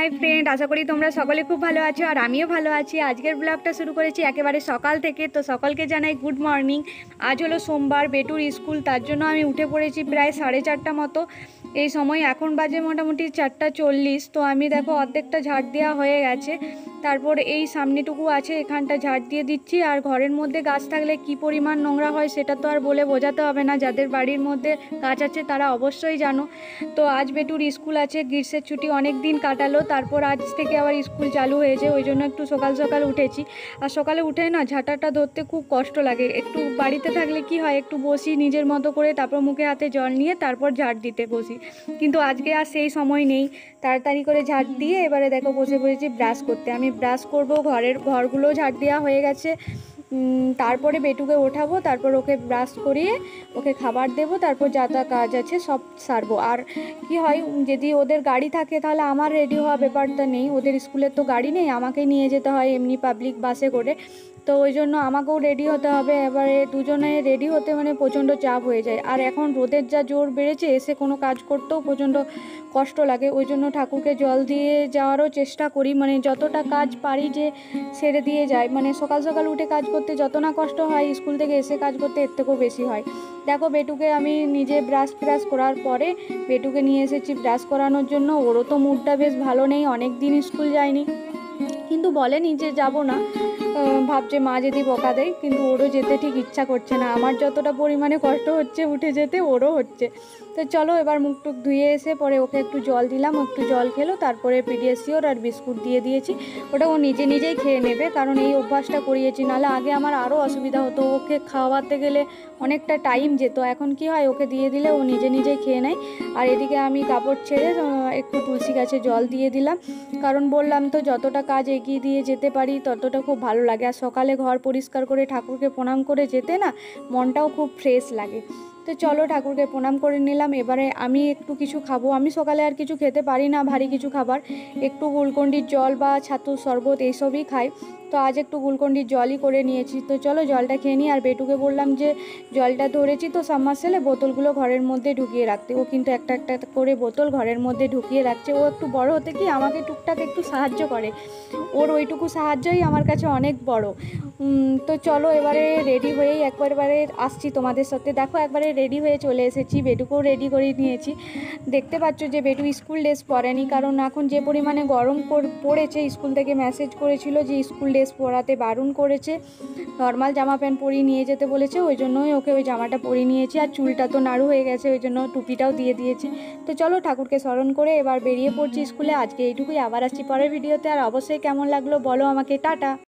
Hi friend, আশা করি তোমরা সকলে খুব ভালো আছো আর আমিও ভালো আছি। আজকের ব্লগটা শুরু করেছি একেবারে সকাল থেকে। তো সকলকে জানাই গুড মর্নিং। আজ হলো সোমবার, বেটুর স্কুল, তার জন্য আমি উঠে পড়েছি প্রায় 4:30 মতো এই সময়। এখন বাজে মোটামুটি 4:40। তো আমি দেখো অর্ধেকটা ঝাড় দেওয়া হয়ে গেছে, তারপর এই সামনেটুকু আছে, এখানটা ঝাড় দিয়ে দিচ্ছি। আর ঘরের মধ্যে গাছ থাকলে কি পরিমাণ নোংরা হয় সেটা তো আর বলে বোঝাতে হবে না, যাদের বাড়ির মধ্যে গাছ আছে তারা অবশ্যই জানো। তো আজ বেটুর স্কুল আছে, গ্রীষ্মের ছুটি অনেক দিন কাটালো, তারপর আজ থেকে আবার স্কুল চালু হয়েছে, ওই জন্য একটু সকাল সকাল উঠেছি। আর সকালে উঠে না ঝাঁটাটা ধরতে খুব কষ্ট লাগে। একটু বাড়িতে থাকলে কি হয়, একটু বসি নিজের মতো করে, তারপর মুখে হাতে জল নিয়ে তারপর ঝাড় দিতে বসি। কিন্তু আজকে আর সেই সময় নেই। তাড়াতাড়ি করে ঝাড় দিয়ে এবারে দেখো বসে পড়েছি ব্রাশ করতে। আমি ব্রাশ করব, ঘরগুলো ঝাড় দেওয়া হয়ে গেছে। তারপরে বেটুকে ওঠাবো, তারপর ওকে ব্রাশ করিয়ে ওকে খাবার দেবো, তারপর যা যা কাজ আছে সব সারবো। আর কি হয়, যদি ওদের গাড়ি থাকে তাহলে আমার রেডি হওয়া ব্যাপারটা নেই। ওদের স্কুলের তো গাড়ি নেই, আমাকে নিয়ে যেতে হয় এমনি পাবলিক বাসে করে। তো ওই জন্য আমাকেও রেডি হতে হবে। এবারে দুজনে রেডি হতে মানে প্রচণ্ড চাপ হয়ে যায়। আর এখন রোদের যা জোর বেড়েছে, এসে কোনো কাজ করতেও প্রচণ্ড কষ্ট লাগে। ওই জন্য ঠাকুরকে জল দিয়ে যাওয়ারও চেষ্টা করি, মানে যতটা কাজ পারি যে সেরে দিয়ে যাই। মানে সকাল সকাল উঠে কাজ করতে যত না কষ্ট হয়, স্কুল থেকে এসে কাজ করতে এর থেকেও বেশি হয়। দেখো বেটুকে আমি নিজে ব্রাশ করার পরে বেটুকে নিয়ে এসেছি ব্রাশ করানোর জন্য। ওরও তো মুডটা বেশ ভালো নেই, অনেক দিন স্কুল যায়নি, কিন্তু বলেনি যে যাব না। ভাবছে মা যদি বকা দেয়, কিন্তু ওরও যেতে ঠিক ইচ্ছা করছে না। আমার যতটা পরিমাণে কষ্ট হচ্ছে উঠে যেতে, ওরও হচ্ছে। তো চলো এবার মুখ টুক ধুয়ে এসে পরে ওকে একটু জল দিলাম, একটু জল খেলো, তারপরে পিডিয়াশিওর আর বিস্কুট দিয়ে দিয়েছি। ওটা ও নিজেই খেয়ে নেবে, কারণ এই অভ্যাসটা করিয়েছি। নাহলে আগে আমার আরও অসুবিধা হতো, ওকে খাওয়াতে গেলে অনেকটা টাইম যেত। এখন কি হয়, ওকে দিয়ে দিলে ও নিজেই খেয়ে নেয়। আর এদিকে আমি কাপড় ছেড়ে একটু তুলসী গাছে জল দিয়ে দিলাম, কারণ বললাম তো যতটা কাজ এগিয়ে দিয়ে যেতে পারি ততটা খুব ভালো লাগে। আর সকালে ঘর পরিষ্কার করে ঠাকুরকে প্রণাম করে যেতে না মনটাও খুব ফ্রেশ লাগে। তো চলো ঠাকুরকে প্রণাম করে নিলাম। এবারে আমি একটু কিছু খাবো। আমি সকালে আর কিছু খেতে পারি না ভারী কিছু খাবার, একটু গ্লুকন্ডির জল বা ছাতুর শরবত এইসবই খাই। তো আজ একটু গ্লুকন্ডির জলই করে নিয়েছি। তো চলো জলটা খেয়ে নিই। আর বেটুকে বললাম যে জলটা ধরেছি তো সাবমার্সেলে, বোতলগুলো ঘরের মধ্যে ঢুকিয়ে রাখতে। ও কিন্তু একটা একটা করে বোতল ঘরের মধ্যে ঢুকিয়ে রাখছে। ও একটু বড় হতে কি আমাকে টুকটাক একটু সাহায্য করে, ওর ওইটুকু সাহায্যই আমার কাছে অনেক বড়। তো চলো এবারে রেডি হয়েই একবারে আসছি তোমাদের সাথে। দেখো একবারে রেডি হয়ে চলে এসেছি, বেটুকেও রেডি করে নিয়েছি। দেখতে পাচ্ছ যে বেটু স্কুল ড্রেস পরেনি, কারণ এখন যে পরিমাণে গরম পড়েছে, স্কুল থেকে মেসেজ করেছিল যে স্কুল ড্রেস পরাতে বারণ করেছে, নর্মাল জামা প্যান্ট পরিয়ে নিয়ে যেতে বলেছে। ওই জন্যই ওকে ওই জামাটা পরিয়ে নিয়েছি। আর চুলটা তো নাড়ু হয়ে গেছে, ওই জন্য টুপিটাও দিয়ে দিয়েছি। তো চলো ঠাকুরকে স্মরণ করে এবার বেরিয়ে পড়ছি স্কুলে। আজকে এইটুকুই, আবার আসছি পরের ভিডিওতে। আর অবশ্যই কেমন লাগলো বলো আমাকে। টাটা।